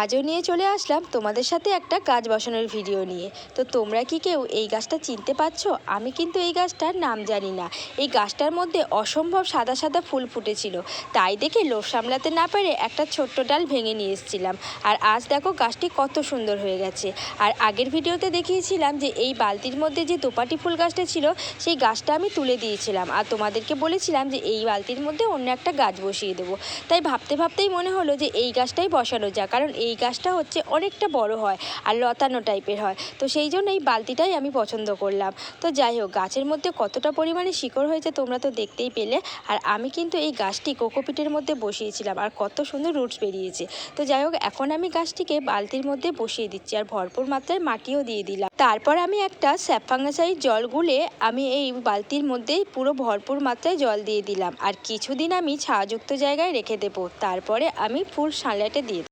আজও নিয়ে চলে আসলাম তোমাদের সাথে একটা গাছ বসানোর ভিডিও নিয়ে। তো তোমরা কি কেউ এই গাছটা চিনতে পারছো? আমি কিন্তু এই গাছটার নাম জানি না। এই গাছটার মধ্যে অসম্ভব সাদা সাদা ফুল ফুটেছিল, তাই দেখে লোভ সামলাতে না পেরে একটা ছোট্ট ডাল ভেঙে নিয়ে এসেছিলাম। আর আজ দেখো গাছটি কত সুন্দর হয়ে গেছে। আর আগের ভিডিওতে দেখিয়েছিলাম যে এই বালতির মধ্যে যে দোপাটি ফুল গাছটা ছিল সেই গাছটা আমি তুলে দিয়েছিলাম, আর তোমাদেরকে বলেছিলাম যে এই বালতির মধ্যে অন্য একটা গাছ বসিয়ে দেবো। তাই ভাবতে ভাবতেই মনে হলো যে এই গাছটাই বসানো যাক, কারণ এই গাছটা হচ্ছে অনেকটা বড় হয় আর লতানো টাইপের হয়। তো সেই জন্য এই বালতিটাই আমি পছন্দ করলাম। তো যাই হোক, গাছের মধ্যে কতটা পরিমাণে শিকড় হয়েছে তোমরা তো দেখতেই পেলে। আর আমি কিন্তু এই গাছটি কোকোপিটের মধ্যে বসিয়েছিলাম, আর কত সুন্দর রুটস বেরিয়েছে। তো যাই হোক, এখন আমি গাছটিকে বালতির মধ্যে বসিয়ে দিচ্ছি আর ভরপুর মাত্রায় মাটিও দিয়ে দিলাম। তারপর আমি একটা স্যাপফাঙ্গাসাইড জল গুলে আমি এই বালতির মধ্যেই পুরো ভরপুর মাত্রায় জল দিয়ে দিলাম, আর কিছুদিন আমি ছায়াযুক্ত জায়গায় রেখে দেবো। তারপরে আমি ফুল সানলাইটে দিয়ে